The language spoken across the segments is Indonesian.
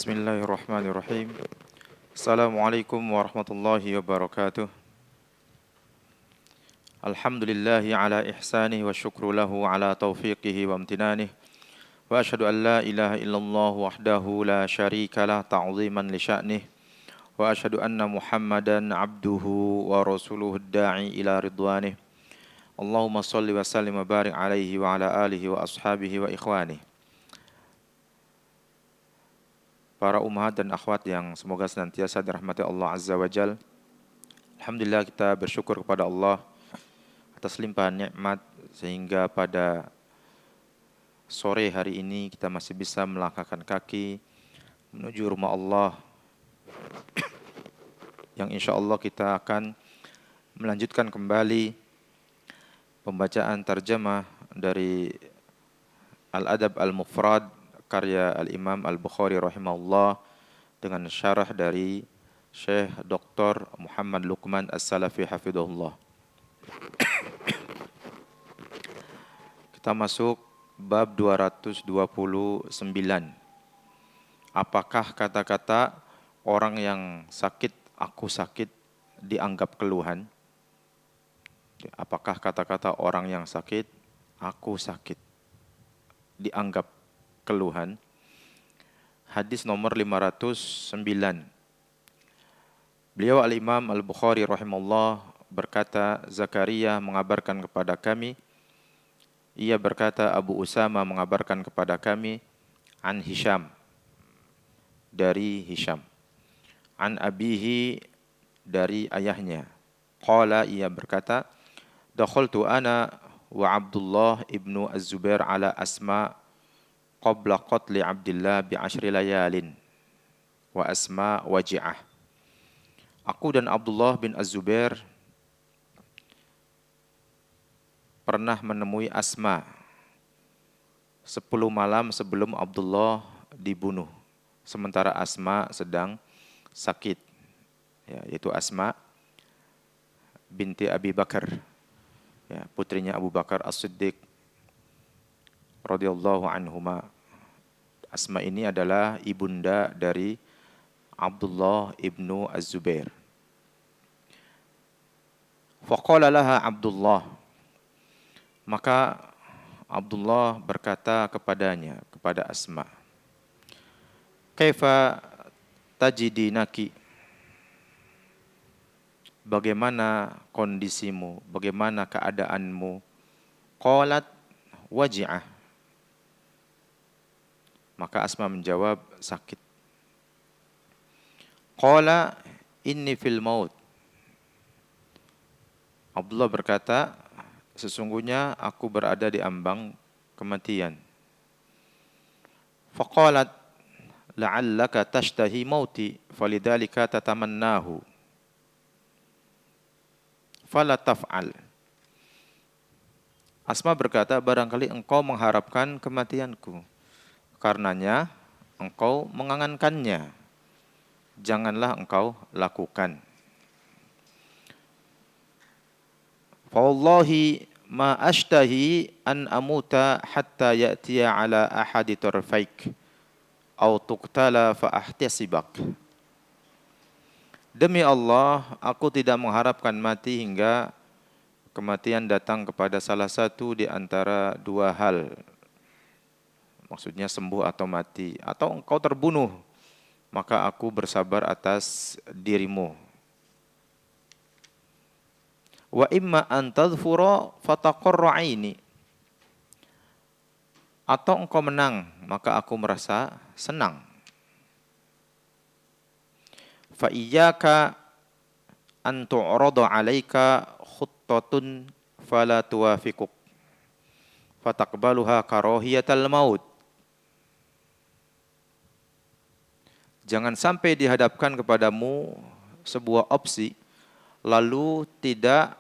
Bismillahirrahmanirrahim. Assalamualaikum warahmatullahi wabarakatuh. Alhamdulillahi ala ihsanih wa syukru lahu ala taufiqihi wa amtinanih. Wa ashhadu an la ilaha illallah wahdahu la syarika lah ta'ziman li sya'nih. Wa ashhadu anna Muhammadan abduhu wa rasuluhu da'i ila ridwanih. Allahumma salli wa sallim wa barik alaihi wa ala alihi wa ashabihi wa ikhwanih. Para ummahat dan akhwat yang semoga senantiasa dirahmati Allah Azza wa Jal. Alhamdulillah kita bersyukur kepada Allah atas limpahan nikmat sehingga pada sore hari ini kita masih bisa melangkahkan kaki menuju rumah Allah yang insya Allah kita akan melanjutkan kembali pembacaan tarjamah dari Al-Adab Al-Mufrad karya Al-Imam Al-Bukhari rahimahullah dengan syarah dari Syekh Dr. Muhammad Luqman As-Salafi hafidhahullah. Kita masuk bab 229. Apakah kata-kata orang yang sakit, aku sakit dianggap keluhan? Apakah kata-kata orang yang sakit, aku sakit dianggap keluhan? Hadis nomor 509. Beliau Al-Imam Al-Bukhari rahimahullah berkata, Zakaria mengabarkan kepada kami, ia berkata Abu Usama mengabarkan kepada kami, an Hisham, dari Hisham, an abihi, dari ayahnya, qala, ia berkata, dakhaltu ana wa Abdullah ibnu Az-Zubair ala Asma qabla qatli Abdillah bi 10 layalin wa Asma waji'ah. Aku dan Abdullah bin Az-Zubair pernah menemui Asma 10 malam sebelum Abdullah dibunuh, sementara Asma sedang sakit, ya, yaitu Asma binti Abi Bakar, ya, putrinya Abu Bakar As-Siddiq radhiyallahu anhuma. Asma ini adalah ibunda dari Abdullah ibnu Az-Zubair. Faqala laha Abdullah, maka Abdullah berkata kepadanya, kepada Asma, kaifa tajidinaki, bagaimana kondisimu, bagaimana keadaanmu? Qalat waji'ah, maka Asma menjawab sakit. Qala inni fil maut, Abdullah berkata, sesungguhnya aku berada di ambang kematian. Faqalat la'allaka tashtahi mauti falidhalika tatamannahu fala taf'al. Asma berkata, barangkali engkau mengharapkan kematianku, karenanya engkau mengangankannya, janganlah engkau lakukan. Fawallahi ma ashtahi an amuta hatta ya'tiya ala ahadi tarfaik au tuqtala fa ahtasibak. Demi Allah, aku tidak mengharapkan mati hingga kematian datang kepada salah satu di antara dua hal. Maksudnya sembuh atau mati, atau engkau terbunuh, maka aku bersabar atas dirimu. Wa imma an tadhfura fataqarra aini, atau engkau menang, maka aku merasa senang. Fa iyyaka an tu'rada 'alaika khuttatun fala tuwafiquk fataqbaluha karahiyatal maut. Jangan sampai dihadapkan kepadamu sebuah opsi lalu tidak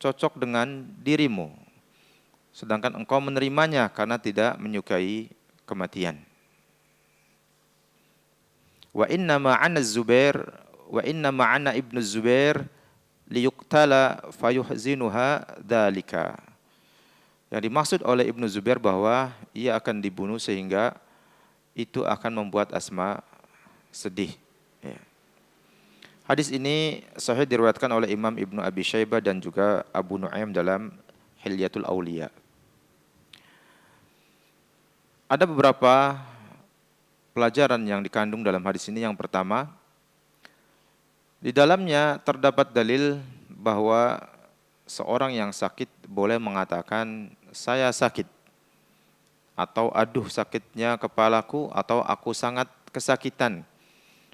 cocok dengan dirimu, sedangkan engkau menerimanya karena tidak menyukai kematian. Wa inna ma'ana Zubair wa inna ma'ana ibnu Zubair liyuqtala fayuhzinuha dzalika. Yang dimaksud oleh Ibnu Zubair bahwa ia akan dibunuh sehingga itu akan membuat Asma sedih. Ya. Hadis ini sahih diriwayatkan oleh Imam Ibnu Abi Syaibah dan juga Abu Nu'aim dalam Hilyatul Auliya. Ada beberapa pelajaran yang dikandung dalam hadis ini. Yang pertama, di dalamnya terdapat dalil bahwa seorang yang sakit boleh mengatakan saya sakit, atau aduh sakitnya kepalaku, atau aku sangat kesakitan.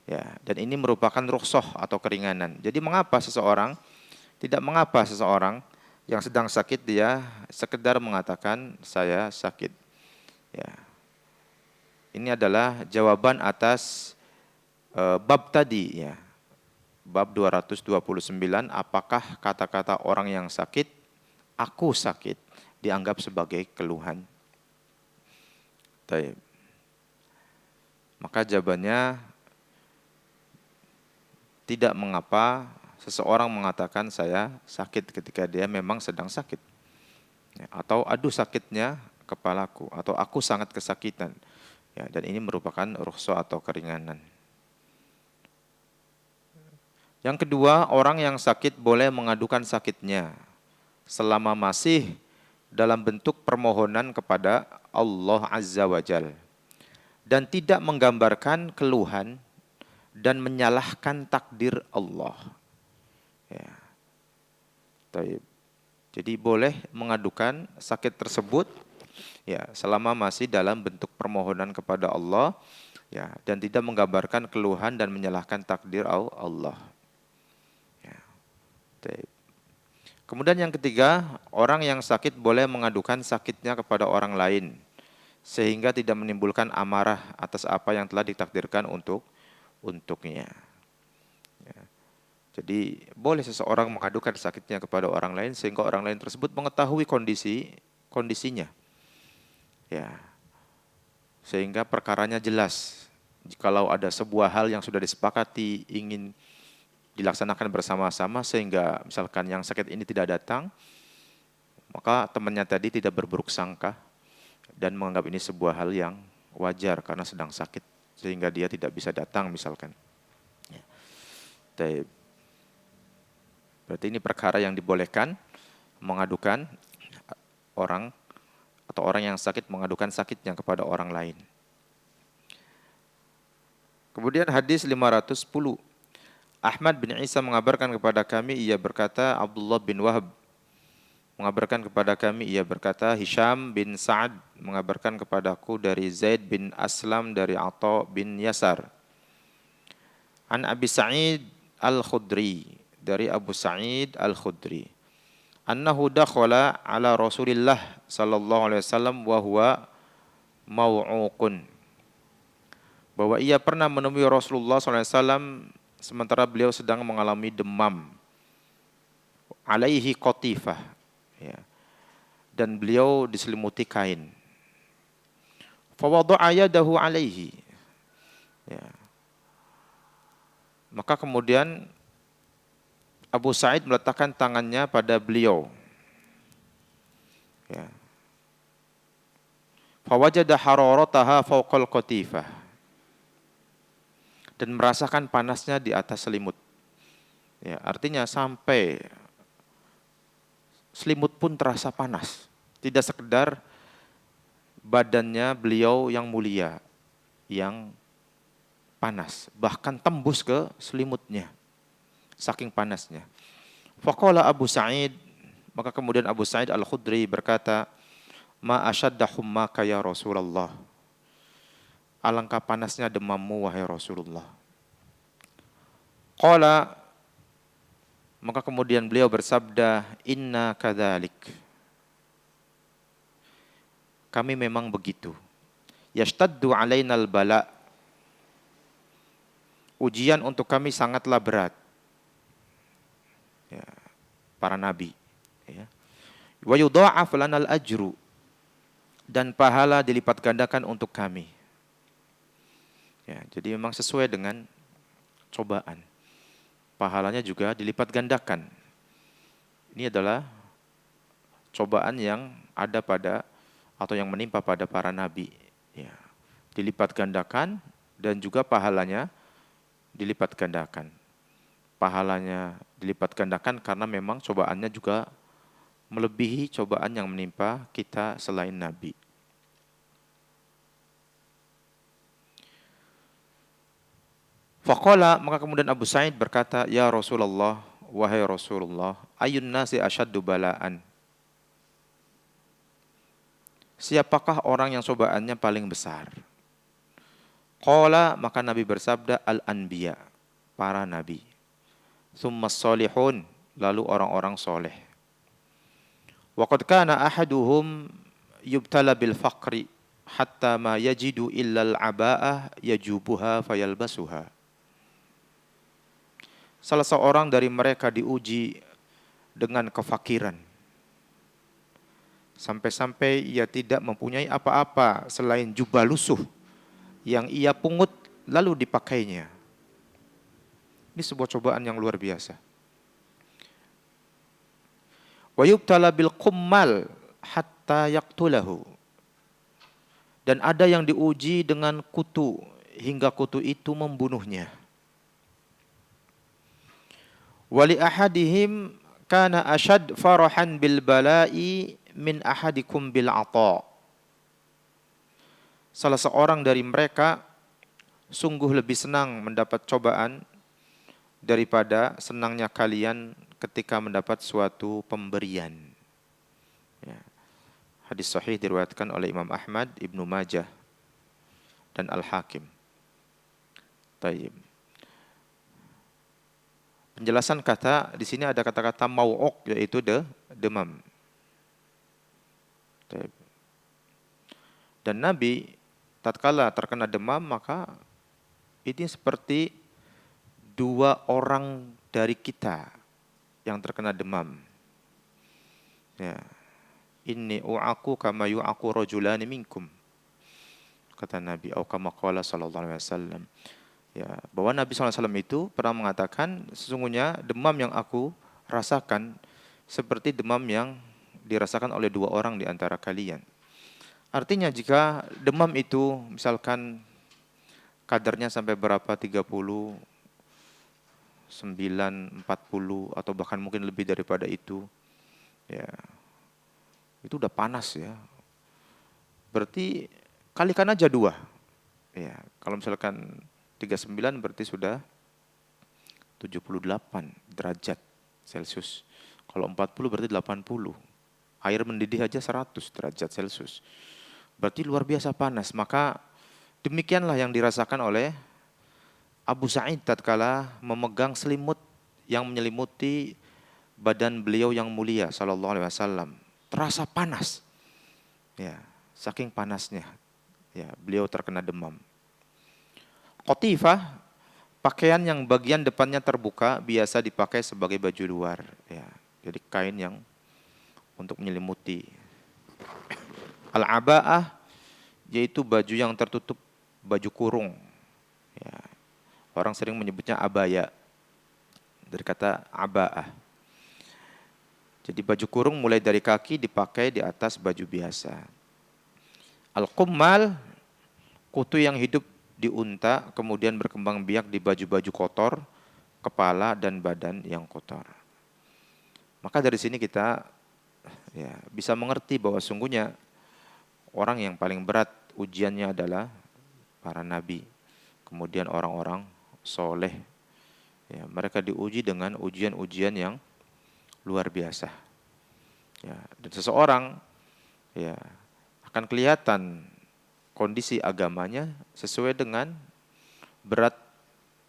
Ya, dan ini merupakan rukhsah atau keringanan. Jadi tidak mengapa seseorang yang sedang sakit dia sekedar mengatakan saya sakit. Ya. Ini adalah jawaban atas bab tadi ya. Bab 229, apakah kata-kata orang yang sakit, aku sakit, dianggap sebagai keluhan. Baik. Maka jawabannya tidak mengapa seseorang mengatakan saya sakit ketika dia memang sedang sakit. Ya, atau aduh sakitnya kepalaku, atau aku sangat kesakitan. Ya, dan ini merupakan rukhsah atau keringanan. Yang kedua, orang yang sakit boleh mengadukan sakitnya selama masih dalam bentuk permohonan kepada Allah Azza wa Jal, dan tidak menggambarkan keluhan dan menyalahkan takdir Allah. Ya. Jadi boleh mengadukan sakit tersebut ya selama masih dalam bentuk permohonan kepada Allah ya, dan tidak menggambarkan keluhan dan menyalahkan takdir Allah. Ya. Kemudian yang ketiga, orang yang sakit boleh mengadukan sakitnya kepada orang lain sehingga tidak menimbulkan amarah atas apa yang telah ditakdirkan untuknya. Ya. Jadi boleh seseorang mengadukan sakitnya kepada orang lain sehingga orang lain tersebut mengetahui kondisinya. Ya. Sehingga perkaranya jelas. Jikalau ada sebuah hal yang sudah disepakati ingin dilaksanakan bersama-sama sehingga misalkan yang sakit ini tidak datang, maka temannya tadi tidak berburuk sangka dan menganggap ini sebuah hal yang wajar karena sedang sakit sehingga dia tidak bisa datang misalkan. Ya. Berarti ini perkara yang dibolehkan, mengadukan orang atau orang yang sakit mengadukan sakitnya kepada orang lain. Kemudian hadis 510. Ahmad bin Isa mengabarkan kepada kami, ia berkata, Abdullah bin Wahab mengabarkan kepada kami, ia berkata, Hisham bin Sa'ad mengabarkan kepadaku dari Zaid bin Aslam dari Atha bin Yasar. An Abi Sa'id Al-Khudri, dari Abu Sa'id Al-Khudri. Annahu dakhala ala Rasulillah sallallahu alaihi wasallam wa huwa mau'uqun. Bahwa ia pernah menemui Rasulullah sallallahu alaihi wasallam sementara beliau sedang mengalami demam. Alaihi qatifah. Ya. Dan beliau diselimuti kain. Fa wada'a yadahu alaihi. Ya. Maka kemudian Abu Sa'id meletakkan tangannya pada beliau. Ya. Fa wajada hararataha fawqal qatifah. Dan merasakan panasnya di atas selimut. Ya, artinya sampai selimut pun terasa panas. Tidak sekedar badannya beliau yang mulia, yang panas. Bahkan tembus ke selimutnya. Saking panasnya. Faqala Abu Sa'id, maka kemudian Abu Sa'id Al-Khudri berkata, Ma asyadda hummaka ya Rasulullah. Alangkah panasnya demammu wahai Rasulullah. Qala, maka kemudian beliau bersabda, Inna kadzalik. Kami memang begitu. Yashtaddu alainal bala. Ujian untuk kami sangatlah berat. Ya, para nabi. Ya. Wa yudha'af lanal ajru. Dan pahala dilipat gandakan untuk kami. Ya, jadi memang sesuai dengan cobaan. Pahalanya juga dilipat gandakan. Ini adalah cobaan yang ada pada atau yang menimpa pada para nabi. Ya, dilipat gandakan dan juga pahalanya dilipat gandakan. Pahalanya dilipat gandakan karena memang cobaannya juga melebihi cobaan yang menimpa kita selain Nabi. Faqala, maka kemudian Abu Sa'id berkata, "Ya Rasulullah, wahai Rasulullah, ayun nasi asyaddu bala'an?" Siapakah orang yang cobaannya paling besar? Qala, maka Nabi bersabda, al-anbiya, para nabi. Tsummas salihun, lalu orang-orang soleh. Wa qad kana ahaduhum yubtala bil faqri hatta ma yajidu illa al-aba'ah yajubuha fayalbasuha. Salah seorang dari mereka diuji dengan kefakiran. Sampai-sampai ia tidak mempunyai apa-apa selain jubah lusuh yang ia pungut lalu dipakainya. Ini sebuah cobaan yang luar biasa. Wa yubtala bil qummal hatta yaqtulahu. Dan ada yang diuji dengan kutu hingga kutu itu membunuhnya. Wali ahadihim kana ashad farahan bil bala'i min ahadikum bil ata. Salah seorang dari mereka sungguh lebih senang mendapat cobaan daripada senangnya kalian ketika mendapat suatu pemberian. Ya. Hadis sahih diriwayatkan oleh Imam Ahmad, Ibnu Majah, dan Al-Hakim. Tayyib. Penjelasan kata di sini ada kata-kata mau'uk, yaitu demam. Tayyib. Dan Nabi tatkala terkena demam, maka ini seperti dua orang dari kita yang terkena demam. Ya. Inni u'aku kama yu'aku rajulani minkum. Kata Nabi, atau kama qala sallallahu alaihi wasallam. Ya, bahwa Nabi SAW itu pernah mengatakan, sesungguhnya demam yang aku rasakan seperti demam yang dirasakan oleh dua orang di antara kalian. Artinya jika demam itu misalkan kadarnya sampai berapa, 30, 9, 40, atau bahkan mungkin lebih daripada itu, ya itu udah panas ya. Berarti kalikan aja 2. Ya, kalau misalkan 39 berarti sudah 78 derajat Celcius. Kalau 40 berarti 80. Air mendidih aja 100 derajat Celcius. Berarti luar biasa panas. Maka demikianlah yang dirasakan oleh Abu Sa'id tatkala memegang selimut yang menyelimuti badan beliau yang mulia sallallahu alaihi wasallam. Terasa panas. Ya, saking panasnya. Ya, beliau terkena demam. Qatifah, pakaian yang bagian depannya terbuka biasa dipakai sebagai baju luar. Ya, jadi kain yang untuk menyelimuti. Al-aba'ah, yaitu baju yang tertutup, baju kurung. Ya, orang sering menyebutnya abaya, dari kata aba'ah. Jadi baju kurung mulai dari kaki dipakai di atas baju biasa. Al-qummal, kutu yang hidup di unta, kemudian berkembang biak di baju-baju kotor, kepala dan badan yang kotor. Maka dari sini kita ya bisa mengerti bahwa sungguhnya orang yang paling berat ujiannya adalah para nabi, kemudian orang-orang soleh. Ya, mereka diuji dengan ujian-ujian yang luar biasa. Ya, dan seseorang ya akan kelihatan kondisi agamanya sesuai dengan berat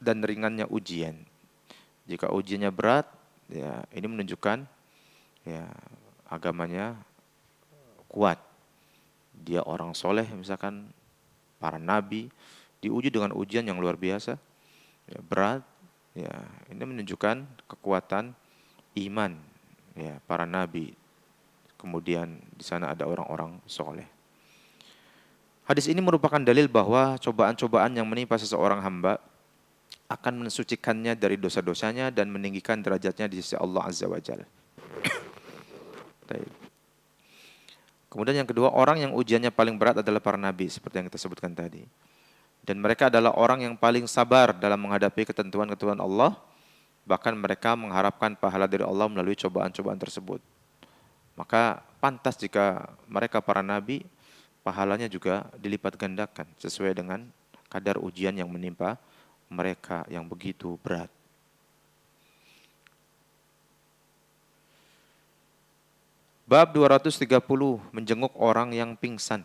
dan ringannya ujian. Jika ujiannya berat, ya ini menunjukkan ya agamanya kuat. Dia orang soleh, misalkan para nabi diuji dengan ujian yang luar biasa, ya, berat. Ya, ini menunjukkan kekuatan iman ya para nabi. Kemudian di sana ada orang-orang soleh. Hadis ini merupakan dalil bahwa cobaan-cobaan yang menimpa seseorang hamba akan mensucikannya dari dosa-dosanya dan meninggikan derajatnya di sisi Allah Azza wa Jalla. Kemudian yang kedua, orang yang ujiannya paling berat adalah para nabi, seperti yang kita sebutkan tadi. Dan mereka adalah orang yang paling sabar dalam menghadapi ketentuan-ketentuan Allah. Bahkan mereka mengharapkan pahala dari Allah melalui cobaan-cobaan tersebut. Maka pantas jika mereka para nabi, pahalanya juga dilipat gandakan sesuai dengan kadar ujian yang menimpa mereka yang begitu berat. Bab 230, menjenguk orang yang pingsan.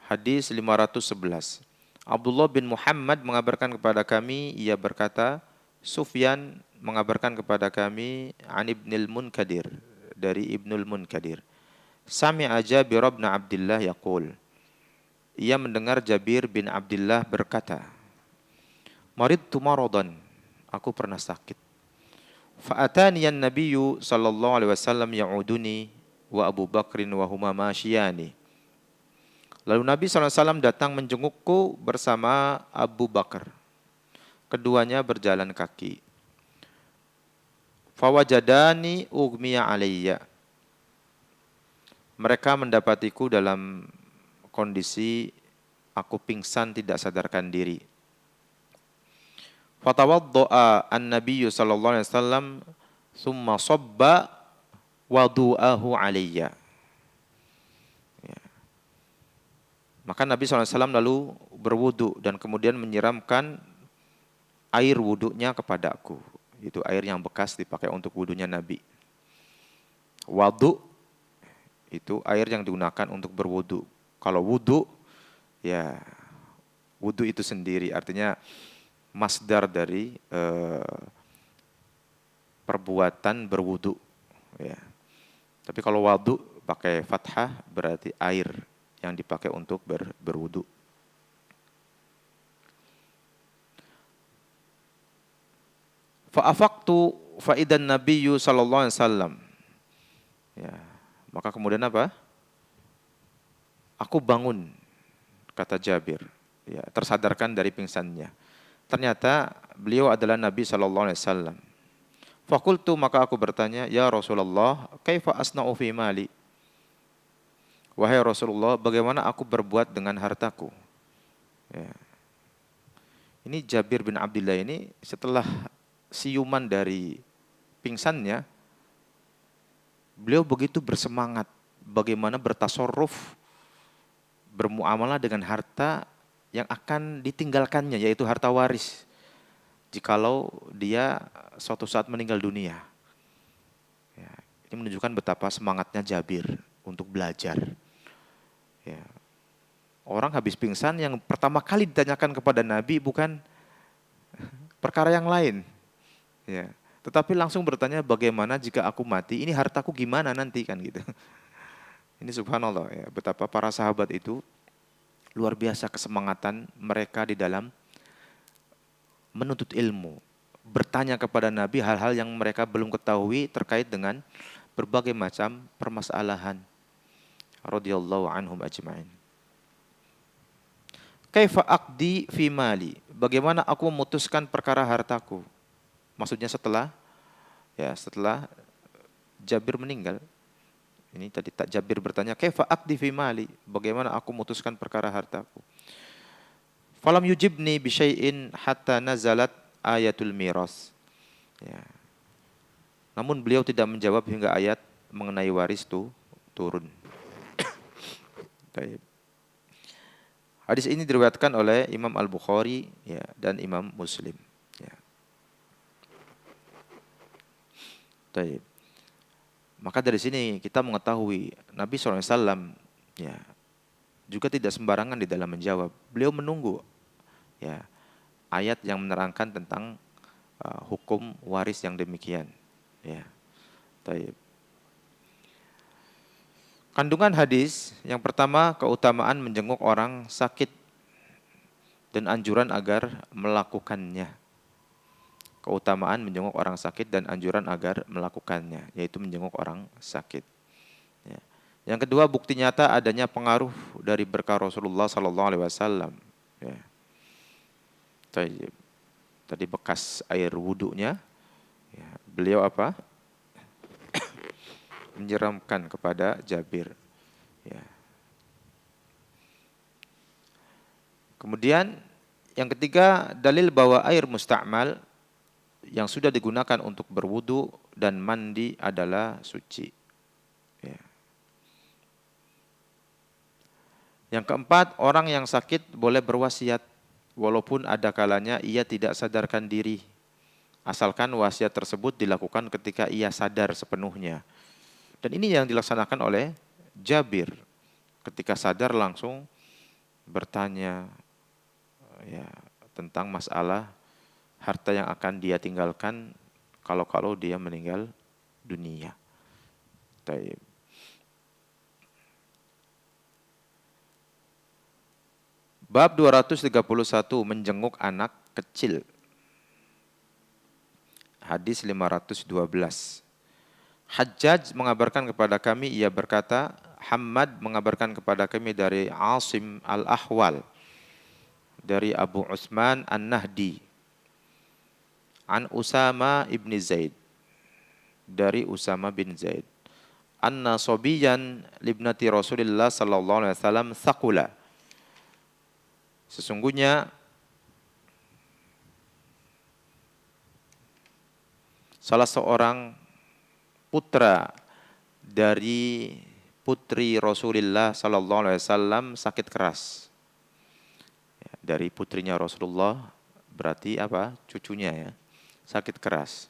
Hadis 511. Abdullah bin Muhammad mengabarkan kepada kami, ia berkata, Sufyan mengabarkan kepada kami an Ibnul Munkadir, dari Ibnul Munkadir. Sami'a Jabir bin Abdullah yaqul. Ia mendengar Jabir bin Abdullah berkata, Maridtu maradan, aku pernah sakit. Fa'atani an-nabiyyu sallallahu alaihi wasallam ya'uduni wa Abu Bakrin wa huma masyiyani. Lalu Nabi SAW datang menjengukku bersama Abu Bakar. Keduanya berjalan kaki. Fawajadani ugmiya alayya. Mereka mendapatiku dalam kondisi aku pingsan tidak sadarkan diri. Fatawaddo'a an-nabiyyu sallallahu alaihi wasallam thumma sabba wadu'ahu alayya. Maka Nabi SAW lalu berwudu dan kemudian menyiramkan air wudunya kepada aku. Itu air yang bekas dipakai untuk wudunya Nabi. Wadu itu air yang digunakan untuk berwudu. Kalau wudu, ya wudu itu sendiri artinya masdar dari perbuatan berwudu. Ya. Tapi kalau wadu pakai fathah berarti air yang dipakai untuk berwudu. Fa'afaqtu fa'idan nabiyyu sallallahu alaihi wasallam. Ya, maka kemudian apa? Aku bangun, kata Jabir. Ya, tersadarkan dari pingsannya. Ternyata beliau adalah Nabi sallallahu alaihi wasallam. Faqultu, maka aku bertanya, ya Rasulullah, kaifa asna'u fi mali? Wahai Rasulullah, bagaimana aku berbuat dengan hartaku? Ya. Ini Jabir bin Abdullah ini setelah siuman dari pingsannya, beliau begitu bersemangat bagaimana bertasarruf, bermuamalah dengan harta yang akan ditinggalkannya, yaitu harta waris, jikalau dia suatu saat meninggal dunia. Ya. Ini menunjukkan betapa semangatnya Jabir untuk belajar. Ya. Orang habis pingsan yang pertama kali ditanyakan kepada Nabi bukan perkara yang lain. Ya. Tetapi langsung bertanya, bagaimana jika aku mati, ini hartaku gimana nanti kan gitu. Ini subhanallah ya, betapa para sahabat itu luar biasa kesemangatan mereka di dalam menuntut ilmu. Bertanya kepada Nabi hal-hal yang mereka belum ketahui terkait dengan berbagai macam permasalahan. Radhiyallahu anhum ajma'in. Kaifa aqdi fi mali? Bagaimana aku memutuskan perkara hartaku? Maksudnya setelah Jabir meninggal. Ini tadi tak Jabir bertanya, kaifa aqdi fi mali? Bagaimana aku memutuskan perkara hartaku? Falam yujibni bi syai'in hatta nazalat ayatul miras. Ya. Namun beliau tidak menjawab hingga ayat mengenai waris itu turun. Hadis ini diriwayatkan oleh Imam Al-Bukhari ya, dan Imam Muslim. Ya. Maka dari sini kita mengetahui Nabi SAW ya, juga tidak sembarangan di dalam menjawab. Beliau menunggu ya, ayat yang menerangkan tentang hukum waris yang demikian. Ya. Kandungan hadis yang pertama, keutamaan menjenguk orang sakit dan anjuran agar melakukannya. Keutamaan menjenguk orang sakit dan anjuran agar melakukannya, yaitu menjenguk orang sakit. Ya. Yang kedua, bukti nyata adanya pengaruh dari berkah Rasulullah SAW. Ya. Tadi bekas air wudunya, ya, beliau apa? Menyiramkan kepada Jabir. Ya. Kemudian yang ketiga, dalil bahwa air musta'mal yang sudah digunakan untuk berwudu dan mandi adalah suci. Ya. Yang keempat, orang yang sakit boleh berwasiat walaupun ada kalanya ia tidak sadarkan diri, asalkan wasiat tersebut dilakukan ketika ia sadar sepenuhnya. Dan ini yang dilaksanakan oleh Jabir. Ketika sadar langsung bertanya ya, tentang masalah harta yang akan dia tinggalkan kalau dia meninggal dunia. Taib. Bab 231, menjenguk anak kecil. Hadis 512. Hajjaj mengabarkan kepada kami, ia berkata, Hammad mengabarkan kepada kami dari Asim al-Ahwal, dari Abu Utsman an-Nahdi, an Usama ibn Zaid, dari Usama bin Zaid, anna sobiyan libnati Rasulillah sallallahu alaihi wasallam thaqula. Sesungguhnya salah seorang putra dari putri Rasulullah sallallahu alaihi wasallam sakit keras. Dari putrinya Rasulullah berarti apa? Cucunya ya. Sakit keras.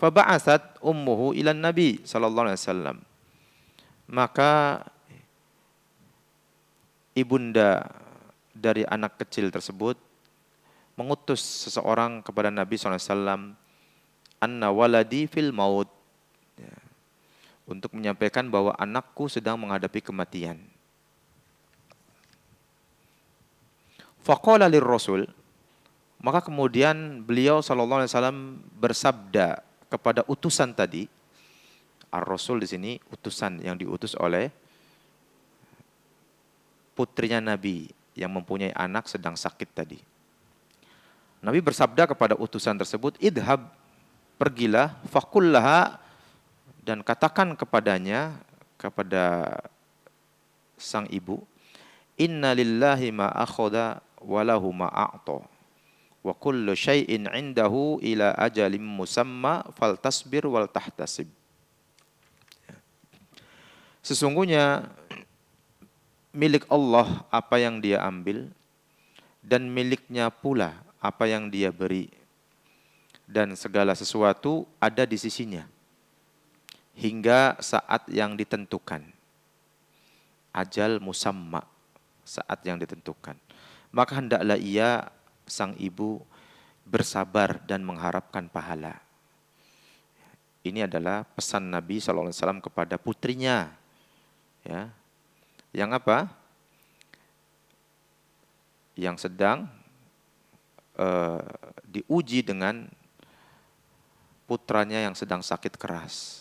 Fa ba'atsat ummuhu ilan Nabi sallallahu alaihi wasallam. Maka ibunda dari anak kecil tersebut mengutus seseorang kepada Nabi SAW, anna waladi fil maut, ya, untuk menyampaikan bahwa anakku sedang menghadapi kematian. Faqala lirrasul, maka kemudian beliau SAW bersabda kepada utusan tadi. Ar-Rasul di sini utusan yang diutus oleh putrinya Nabi yang mempunyai anak sedang sakit tadi. Nabi bersabda kepada utusan tersebut, idhab, pergilah, fakullaha, dan katakan kepadanya, kepada sang ibu, inna lillahi ma akhoda walahu ma a'ta, wa kullu syai'in indahu ila ajalim musamma faltasbir wal tahtasib. Sesungguhnya milik Allah apa yang dia ambil, dan miliknya pula apa yang dia beri, dan segala sesuatu ada di sisinya hingga saat yang ditentukan. Ajal musamma, saat yang ditentukan. Maka hendaklah ia, sang ibu, bersabar dan mengharapkan pahala. Ini adalah pesan Nabi SAW kepada putrinya, ya, yang apa? Yang sedang diuji dengan putranya yang sedang sakit keras.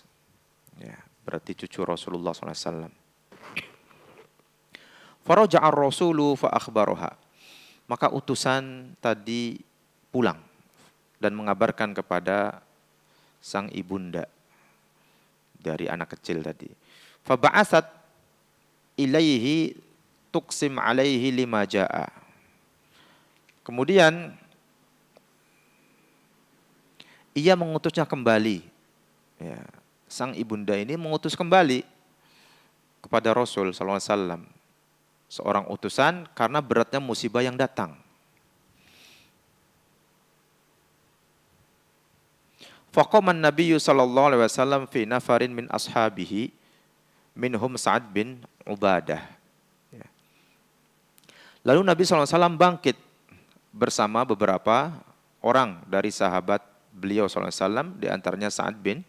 Ya, berarti cucu Rasulullah SAW. Faraja'a ar-rasulu fa akhbaroha. Maka utusan tadi pulang dan mengabarkan kepada sang ibunda dari anak kecil tadi. Fa ba'atsat ilaihi tuqsim alaihi lima jaa. Kemudian ia mengutusnya kembali. Ya, sang ibunda ini mengutus kembali kepada Rasul SAW, seorang utusan, karena beratnya musibah yang datang. Faqaman Nabiyyu sallallahu alaihi wasallam fi nafarin min ashabihi minhum Sa'ad bin Ubadah. Ya. Lalu Nabi SAW bangkit bersama beberapa orang dari sahabat beliau SAW, di antaranya Sa'ad bin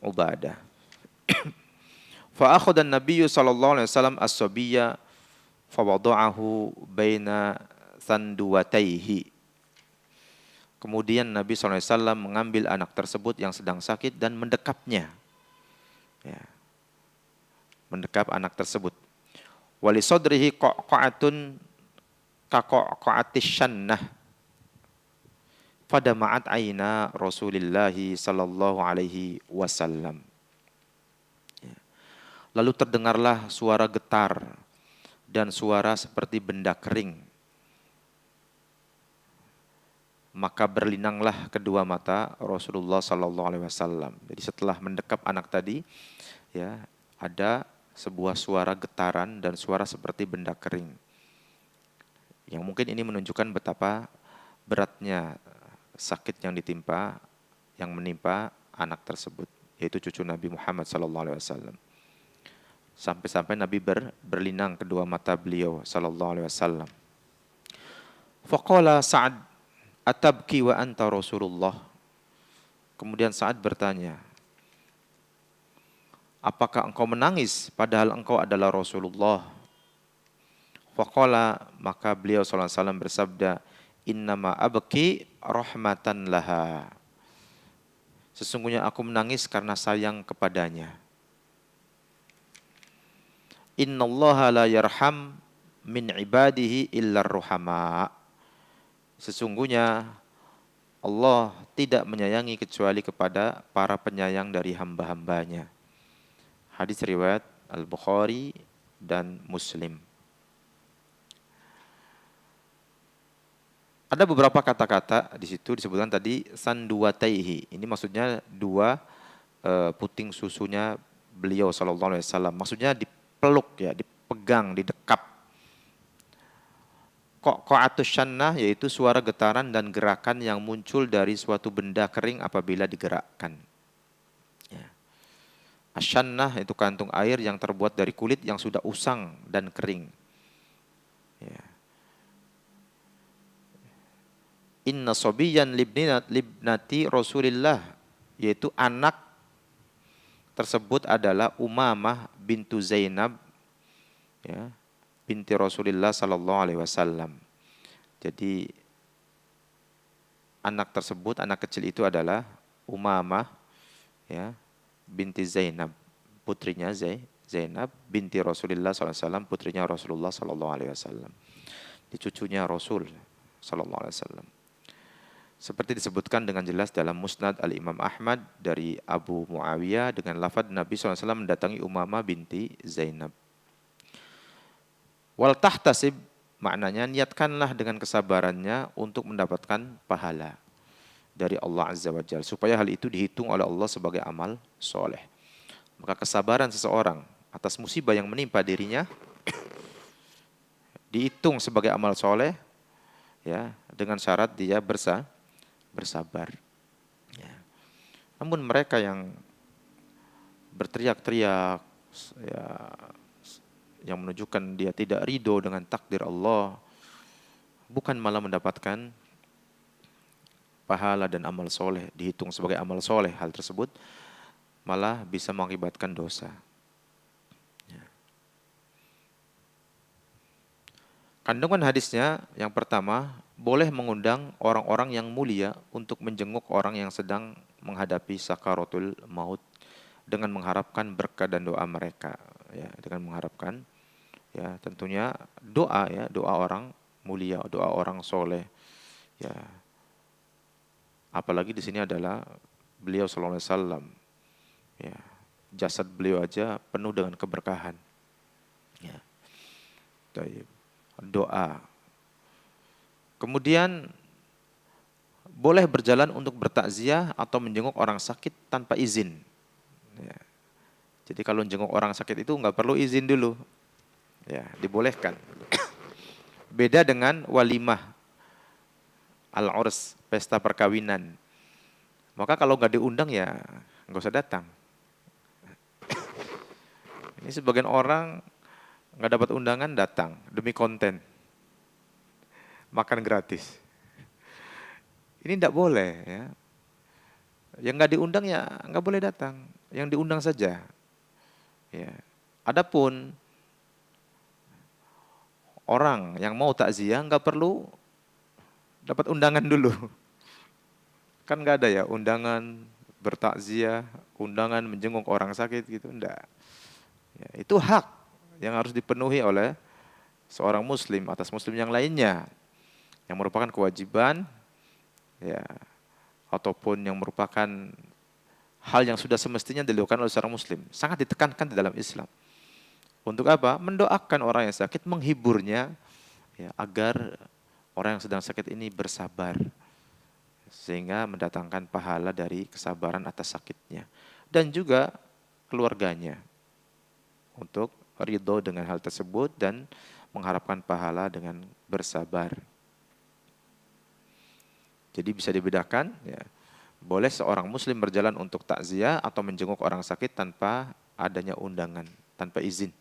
Ubadah. Fa akhadha an-nabiyyu sallallahu alaihi wasallam as-sabiyya fa wada'ahu baina sanduwataihi. Kemudian Nabi SAW mengambil anak tersebut yang sedang sakit dan mendekapnya. Ya. Mendekap anak tersebut. Wali sodrihi qa'qa'atun kaqa'qa'atis syannah. Pada ma'at aina Rasulullah sallallahu alaihi wasallam. Lalu terdengarlah suara getar dan suara seperti benda kering. Maka berlinanglah kedua mata Rasulullah sallallahu alaihi wasallam. Jadi setelah mendekap anak tadi, ya, ada sebuah suara getaran dan suara seperti benda kering. Yang mungkin ini menunjukkan betapa beratnya sakit yang menimpa anak tersebut, yaitu cucu Nabi Muhammad sallallahu alaihi wasallam. Sampai-sampai Nabi berlinang kedua mata beliau sallallahu alaihi wasallam. Faqala Sa'ad, atabki wa anta Rasulullah. Kemudian Sa'ad bertanya, apakah engkau menangis padahal engkau adalah Rasulullah? Faqala, maka beliau sallallahu alaihi wasallam bersabda, innama abki rahmatan laha. Sesungguhnya aku menangis karena sayang kepadanya. Innallaha la yarham min ibadihi illar ruhama. Sesungguhnya Allah tidak menyayangi kecuali kepada para penyayang dari hamba-hambanya. Hadis riwayat Al-Bukhari dan Muslim. Ada beberapa kata-kata di situ disebutkan tadi sanduwataihi. Ini maksudnya dua puting susunya beliau sallallahu alaihi wasallam. Maksudnya dipeluk ya, dipegang, didekap. Qa'atus syannah yaitu suara getaran dan gerakan yang muncul dari suatu benda kering apabila digerakkan. Ya. Asyannah itu kantung air yang terbuat dari kulit yang sudah usang dan kering. Ya. Inna sobiyan libnati Rasulillah, yaitu anak tersebut adalah Umamah bintu Zainab, ya, binti Rasulillah sallallahu alaihi wasallam. Jadi anak tersebut, anak kecil itu adalah Umamah, ya, binti Zainab, putrinya Zainab binti Rasulillah sallallahu alaihi wasallam, putrinya Rasulullah sallallahu alaihi wasallam. Di cucunya Rasul sallallahu alaihi wasallam. Seperti disebutkan dengan jelas dalam Musnad Al-Imam Ahmad dari Abu Muawiyah dengan lafaz Nabi SAW mendatangi Umamah binti Zainab. Wal tahtasib, maknanya niatkanlah dengan kesabarannya untuk mendapatkan pahala dari Allah Azza wa Jalla, supaya hal itu dihitung oleh Allah sebagai amal soleh. Maka kesabaran seseorang atas musibah yang menimpa dirinya dihitung sebagai amal soleh, ya, dengan syarat dia bersabar. Ya. Namun mereka yang berteriak-teriak, ya, yang menunjukkan dia tidak ridho dengan takdir Allah, bukan malah mendapatkan pahala dan amal soleh, dihitung sebagai amal soleh, hal tersebut malah bisa mengakibatkan dosa. Ya. Kandungan hadisnya yang pertama, boleh mengundang orang-orang yang mulia untuk menjenguk orang yang sedang menghadapi sakaratul maut dengan mengharapkan berkah dan doa mereka, ya, dengan mengharapkan, ya, tentunya doa, ya, doa orang mulia, doa orang soleh, ya. Apalagi di sini adalah beliau sallallahu alaihi wasallam, ya, jasad beliau aja penuh dengan keberkahan, ya. Doa. Kemudian boleh berjalan untuk bertakziah atau menjenguk orang sakit tanpa izin. Ya. Jadi kalau menjenguk orang sakit itu nggak perlu izin dulu, ya, dibolehkan. Beda dengan walimah al-urs, pesta perkawinan. Maka kalau nggak diundang ya nggak usah datang. Ini sebagian orang nggak dapat undangan datang demi konten, makan gratis. Ini tidak boleh, ya. Yang nggak diundang ya nggak boleh datang. Yang diundang saja. Ya. Adapun orang yang mau takziah nggak perlu dapat undangan dulu. Kan nggak ada ya undangan bertakziah, undangan menjenguk orang sakit gitu, enggak. Ya, itu hak yang harus dipenuhi oleh seorang muslim atas muslim yang lainnya, yang merupakan kewajiban, ya, ataupun yang merupakan hal yang sudah semestinya dilakukan oleh seorang muslim. Sangat ditekankan di dalam Islam. Untuk apa? Mendoakan orang yang sakit, menghiburnya, ya, agar orang yang sedang sakit ini bersabar, sehingga mendatangkan pahala dari kesabaran atas sakitnya. Dan juga keluarganya untuk ridho dengan hal tersebut dan mengharapkan pahala dengan bersabar. Jadi bisa dibedakan, ya, boleh seorang muslim berjalan untuk takziah atau menjenguk orang sakit tanpa adanya undangan, tanpa izin.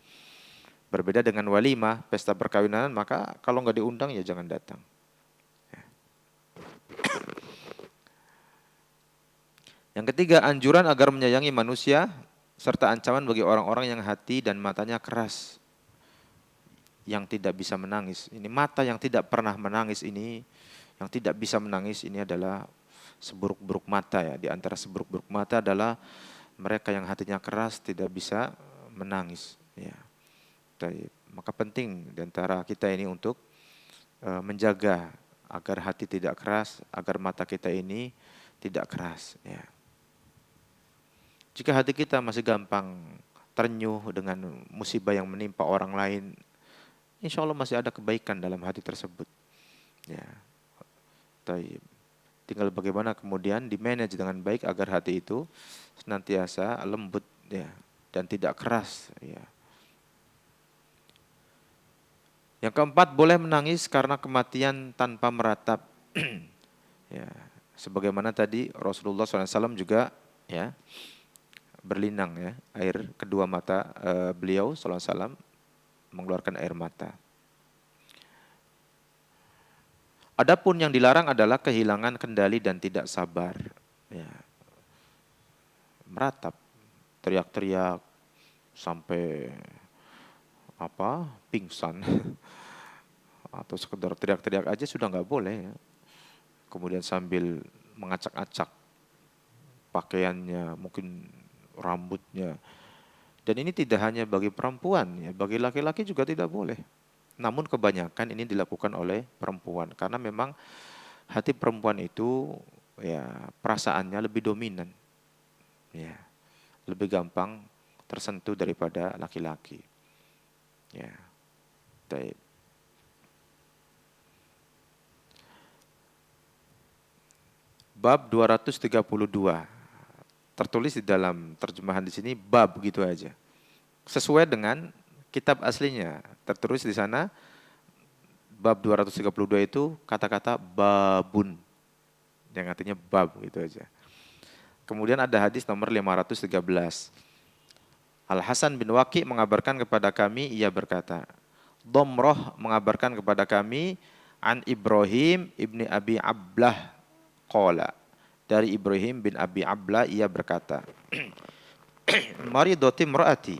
Berbeda dengan walimah, pesta perkawinan, maka kalau nggak diundang ya jangan datang. Yang ketiga, anjuran agar menyayangi manusia serta ancaman bagi orang-orang yang hati dan matanya keras, yang tidak bisa menangis. Ini mata yang tidak pernah menangis ini, yang tidak bisa menangis ini adalah seburuk-buruk mata, ya. Di antara seburuk-buruk mata adalah mereka yang hatinya keras tidak bisa menangis, ya. Maka penting di antara kita ini untuk menjaga agar hati tidak keras, agar mata kita ini tidak keras, ya. Jika hati kita masih gampang ternyuh dengan musibah yang menimpa orang lain, insya Allah masih ada kebaikan dalam hati tersebut, ya. Tinggal bagaimana kemudian di-manage dengan baik agar hati itu senantiasa lembut, ya, dan tidak keras, ya. Yang keempat, boleh menangis karena kematian tanpa meratap. Ya, sebagaimana tadi Rasulullah SAW juga, ya, berlinang, ya, air kedua mata beliau SAW mengeluarkan air mata. Adapun yang dilarang adalah kehilangan kendali dan tidak sabar, ya. Meratap, teriak-teriak sampai pingsan atau sekedar teriak-teriak aja sudah nggak boleh, ya. Kemudian sambil mengacak-acak pakaiannya, mungkin rambutnya. Dan ini tidak hanya bagi perempuan, ya, bagi laki-laki juga tidak boleh. Namun kebanyakan ini dilakukan oleh perempuan karena memang hati perempuan itu, ya, perasaannya lebih dominan, ya, lebih gampang tersentuh daripada laki-laki, ya. Baik. Bab 232. Tertulis di dalam terjemahan di sini bab gitu aja. Sesuai dengan kitab aslinya. Tertulis di sana bab 232 itu kata-kata babun, yang artinya bab gitu aja. Kemudian ada hadis nomor 513. Al-Hasan bin Waqi mengabarkan kepada kami, ia berkata, Domroh mengabarkan kepada kami an Ibrahim ibni Abi Ablah qala, dari Ibrahim bin Abi Ablah ia berkata, maridati imraati,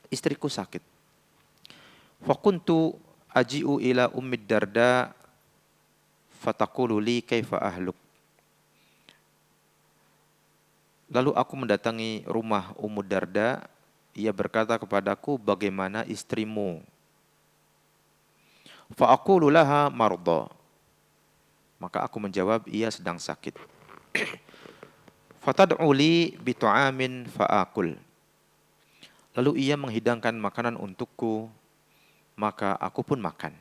istriku sakit. Fakuntu aji'u ila Ummi Darda fataqulu li kaifa ahluk. Lalu aku mendatangi rumah Ummu Darda, ia berkata kepadaku, bagaimana istrimu? Fa aqulu laha marda. Maka aku menjawab, ia sedang sakit. Fatad'u li bi ta'amin fa'akul. Lalu ia menghidangkan makanan untukku, maka aku pun makan.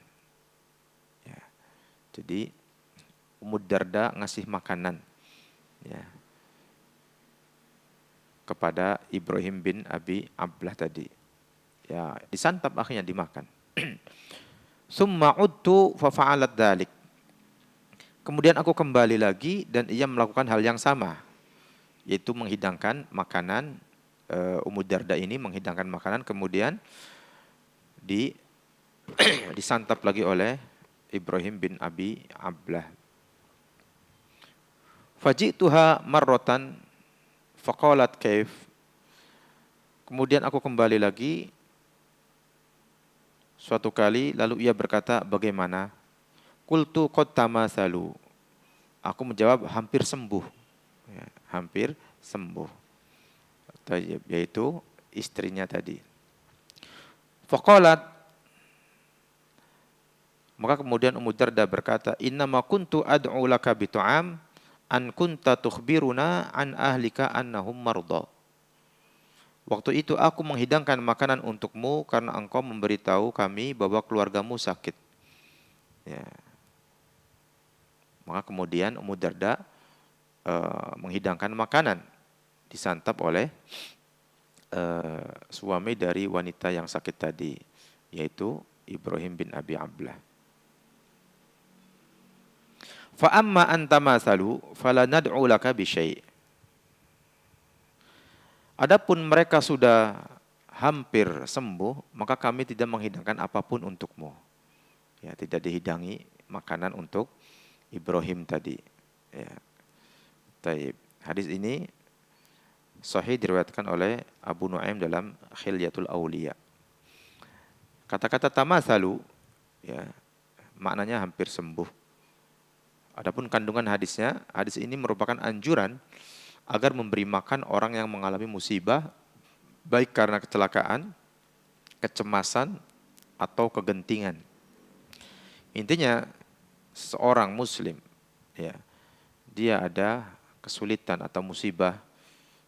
Ya. Jadi Ummu Darda ngasih makanan, ya, kepada Ibrahim bin Abi Ablah tadi. Ya, disantap akhirnya dimakan. Summa udtu fa fa'alat dzalik. Kemudian aku kembali lagi dan ia melakukan hal yang sama, yaitu menghidangkan makanan. Ummu Darda ini menghidangkan makanan, kemudian disantap lagi oleh Ibrahim bin Abi Ablah. Faji'tuha marratan faqalat kaif. Kemudian aku kembali lagi suatu kali, lalu ia berkata, bagaimana? Qultu qad tamasalu. Aku menjawab, hampir sembuh. Ya, hampir sembuh. Yaitu istrinya tadi. Faqalat, maka kemudian Ummu Darda berkata, innama kuntu ad'u laka bi ta'am an kunta tukhbiruna an ahlika annahum marda. Waktu itu aku menghidangkan makanan untukmu karena engkau memberitahu kami bahwa keluargamu sakit. Ya. Maka kemudian Ummu Darda menghidangkan makanan disantap oleh suami dari wanita yang sakit tadi, yaitu Ibrahim bin Abi Ablah. Fa amma anta masalu fala nad'u laka bi syai'. Adapun mereka sudah hampir sembuh, maka kami tidak menghidangkan apapun untukmu. Ya, tidak dihidangi makanan untuk Ibrahim tadi. Ya. Taib. Hadis ini sahih diriwayatkan oleh Abu Nuaim dalam Khilyatul Auliya. Kata-kata tamasalu, ya, maknanya hampir sembuh. Adapun kandungan hadisnya, hadis ini merupakan anjuran agar memberi makan orang yang mengalami musibah, baik karena kecelakaan, kecemasan, atau kegentingan. Intinya, seorang muslim, ya, dia ada kesulitan atau musibah,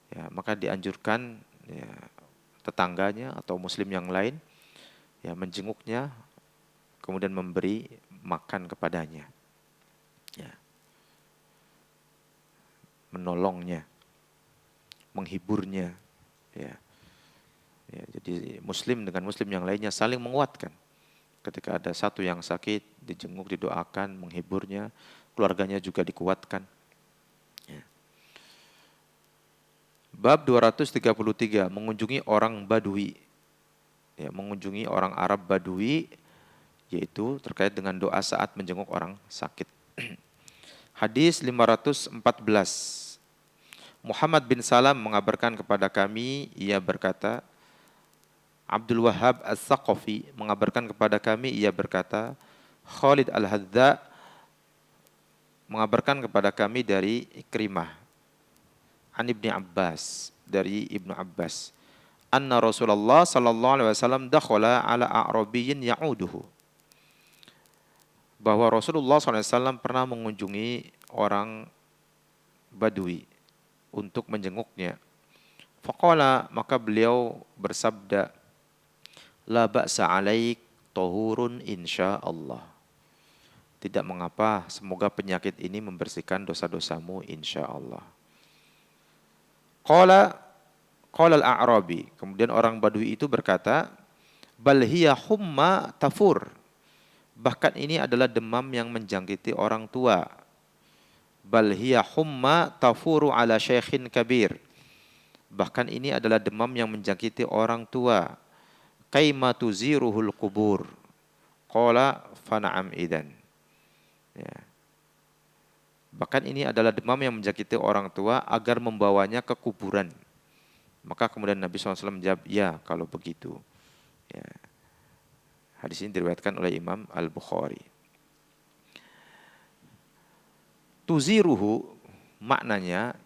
ya, maka dianjurkan, ya, tetangganya atau muslim yang lain, ya, menjenguknya, kemudian memberi makan kepadanya, ya, menolongnya, menghiburnya, ya. Ya, jadi muslim dengan muslim yang lainnya saling menguatkan. Ketika ada satu yang sakit, dijenguk, didoakan, menghiburnya, keluarganya juga dikuatkan. Ya. Bab 233, mengunjungi orang Badui. Ya, mengunjungi orang Arab Badui, yaitu terkait dengan doa saat menjenguk orang sakit. Hadis 514. Muhammad bin Salam mengabarkan kepada kami, ia berkata, Abdul Wahhab As-Saqafi mengabarkan kepada kami, ia berkata, Khalid Al-Hadza mengabarkan kepada kami dari Ikrimah, an Ibni Abbas, dari Ibnu Abbas, anna Rasulullah sallallahu alaihi wasallam dakhala ala a'rabiyyin ya'uduhu, bahwa Rasulullah SAW pernah mengunjungi orang Badui untuk menjenguknya. Faqala, maka beliau bersabda, la ba'sa alaik tahurun insyaallah. Tidak mengapa, semoga penyakit ini membersihkan dosa-dosamu insyaallah. Qala al-a'rabi, kemudian orang Badui itu berkata, bal hiya humma tafur. Bahkan ini adalah demam yang menjangkiti orang tua. Bal hiya humma tafuru ala syaikhin kabir. Bahkan ini adalah demam yang menjangkiti orang tua. Kaima tuziruhul kubur. Qala fana'am idan. Ya. Bahkan ini adalah demam yang menjangkiti orang tua agar membawanya ke kuburan. Maka kemudian Nabi SAW menjawab, ya kalau begitu. Ya. Hadis ini diriwayatkan oleh Imam Al-Bukhari. Tuziruhu maknanya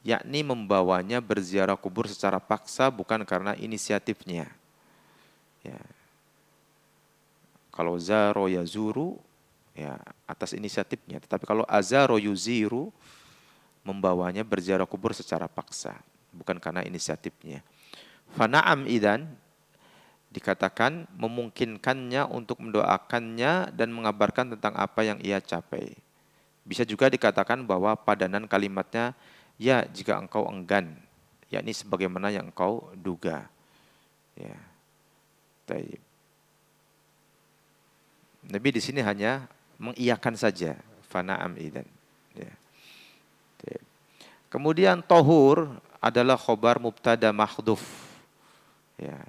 yakni membawanya berziarah kubur secara paksa, bukan karena inisiatifnya. Ya. Kalau zaro yazuru, ya atas inisiatifnya. Tetapi kalau azaro yuziru, membawanya berziarah kubur secara paksa, bukan karena inisiatifnya. Fana'am idan, dikatakan memungkinkannya untuk mendoakannya dan mengabarkan tentang apa yang ia capai. Bisa juga dikatakan bahwa padanan kalimatnya, ya jika engkau enggan, yakni sebagaimana yang engkau duga. Ya. Taib. Nabi di sini hanya mengiyakan saja, fana'am idan. Ya. Taib. Kemudian tohur adalah khobar mubtada mahdhuf. Ya.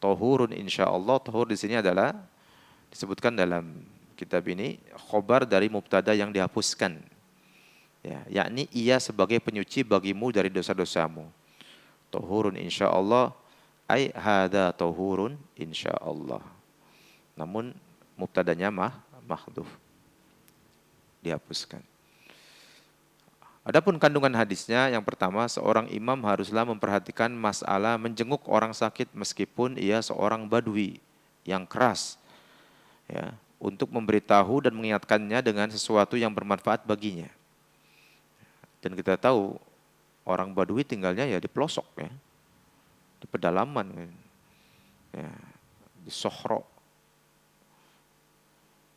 Tohurun insyaallah, tohur di sini adalah disebutkan dalam kitab ini khobar dari mubtada yang dihapuskan, ya, yakni ia sebagai penyuci bagimu dari dosa-dosamu. Tahurun insyaallah, ai hadza tahurun insyaallah. Namun mubtadanya mahdhuf, dihapuskan. Adapun kandungan hadisnya, yang pertama, seorang imam haruslah memperhatikan masalah menjenguk orang sakit meskipun ia seorang badui yang keras, ya, untuk memberitahu dan mengingatkannya dengan sesuatu yang bermanfaat baginya. Dan kita tahu orang Badui tinggalnya ya di pelosok ya, di pedalaman ya, di Sohro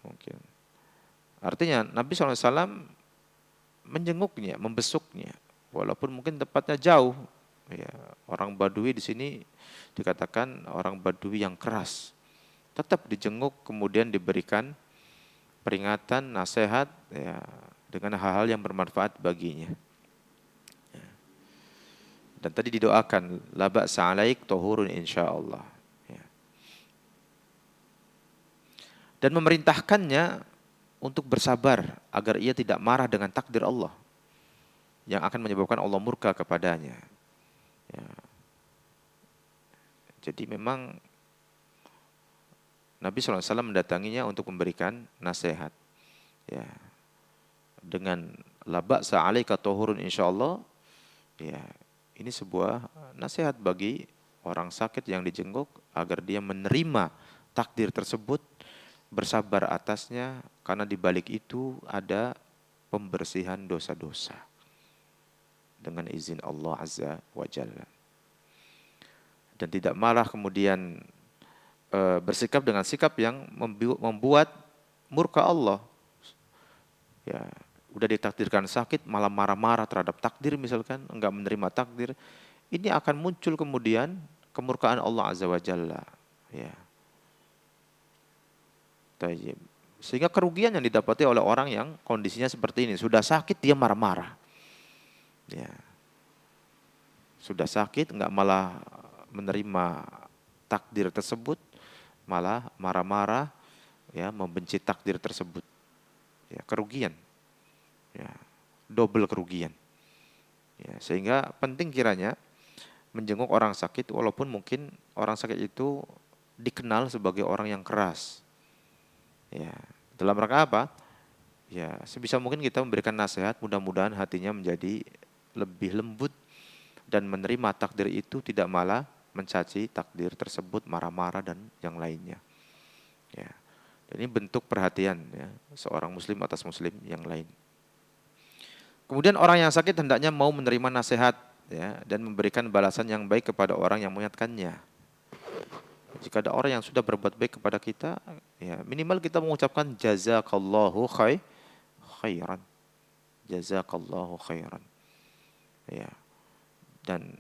mungkin. Artinya Nabi SAW menjenguknya, membesuknya, walaupun mungkin tempatnya jauh. Ya, orang Badui di sini dikatakan orang Badui yang keras, tetap dijenguk, kemudian diberikan peringatan, nasihat, ya, dengan hal-hal yang bermanfaat baginya. Ya. Dan tadi didoakan, la ba'sa alaik tahurun insyaallah. Ya. Dan memerintahkannya untuk bersabar agar ia tidak marah dengan takdir Allah yang akan menyebabkan Allah murka kepadanya. Ya. Jadi memang Nabi SAW mendatanginya untuk memberikan nasihat. Ya. Dengan la ba'sa 'alaika tahurun insyaallah. Ya, ini sebuah nasihat bagi orang sakit yang dijenguk agar dia menerima takdir tersebut, bersabar atasnya, karena di balik itu ada pembersihan dosa-dosa dengan izin Allah Azza wa Jalla. Dan tidak malah kemudian bersikap dengan sikap yang membuat murka Allah. Ya, udah ditakdirkan sakit malah marah-marah terhadap takdir misalkan, enggak menerima takdir. Ini akan muncul kemudian kemurkaan Allah Azza wa Jalla. Ya. Tayyib. Sehingga kerugian yang didapati oleh orang yang kondisinya seperti ini, sudah sakit dia marah-marah. Ya. Sudah sakit enggak malah menerima takdir tersebut, malah marah-marah, ya, membenci takdir tersebut. Ya, kerugian. Ya, double kerugian. Ya, sehingga penting kiranya menjenguk orang sakit, walaupun mungkin orang sakit itu dikenal sebagai orang yang keras. Ya, dalam rangka apa? Ya, sebisa mungkin kita memberikan nasihat, mudah-mudahan hatinya menjadi lebih lembut dan menerima takdir itu, tidak malah mencaci takdir tersebut, marah-marah dan yang lainnya. Ya. Dan ini bentuk perhatian, ya, seorang muslim atas muslim yang lain. Kemudian orang yang sakit hendaknya mau menerima nasihat, ya, dan memberikan balasan yang baik kepada orang yang mengingatkannya. Jika ada orang yang sudah berbuat baik kepada kita, ya, minimal kita mengucapkan jazakallahu khairan. Jazakallahu khairan. Ya. Dan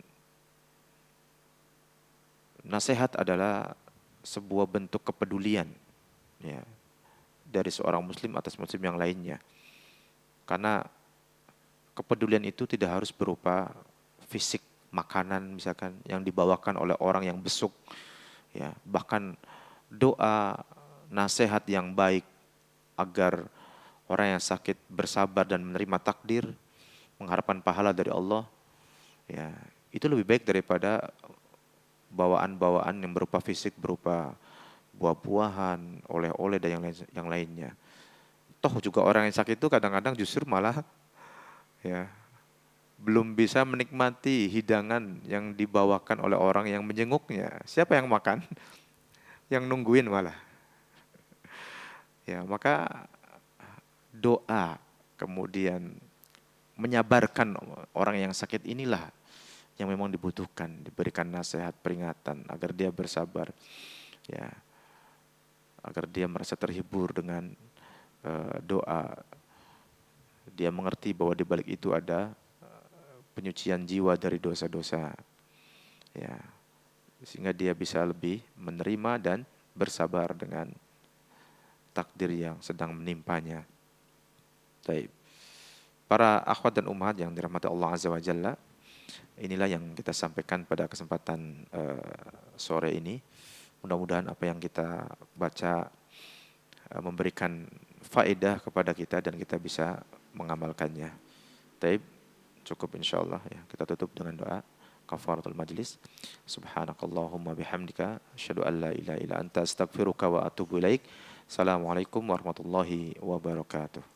nasihat adalah sebuah bentuk kepedulian, ya, dari seorang muslim atas muslim yang lainnya. Karena kepedulian itu tidak harus berupa fisik, makanan misalkan yang dibawakan oleh orang yang besuk, ya, bahkan doa, nasihat yang baik agar orang yang sakit bersabar dan menerima takdir, mengharapkan pahala dari Allah, ya, itu lebih baik daripada bawaan-bawaan yang berupa fisik, berupa buah-buahan, oleh-oleh dan yang lainnya. Toh juga orang yang sakit itu kadang-kadang justru malah, ya, belum bisa menikmati hidangan yang dibawakan oleh orang yang menjenguknya. Siapa yang makan? Yang nungguin malah. Ya, maka doa kemudian menyabarkan orang yang sakit inilah yang memang dibutuhkan, diberikan nasihat, peringatan agar dia bersabar, ya, agar dia merasa terhibur dengan doa. Dia mengerti bahwa di balik itu ada penyucian jiwa dari dosa-dosa, ya, sehingga dia bisa lebih menerima dan bersabar dengan takdir yang sedang menimpanya. Baik. Para akhwat dan ummahat yang dirahmati Allah Azza wa Jalla, inilah yang kita sampaikan pada kesempatan sore ini. Mudah-mudahan apa yang kita baca memberikan faedah kepada kita dan kita bisa mengamalkannya. Baik, cukup insyaallah, ya. Kita tutup dengan doa kafaratul majlis. Subhanakallahumma bihamdika asyhadu an la ilaha illa anta astaghfiruka wa atubu ilaik. Assalamualaikum warahmatullahi wabarakatuh.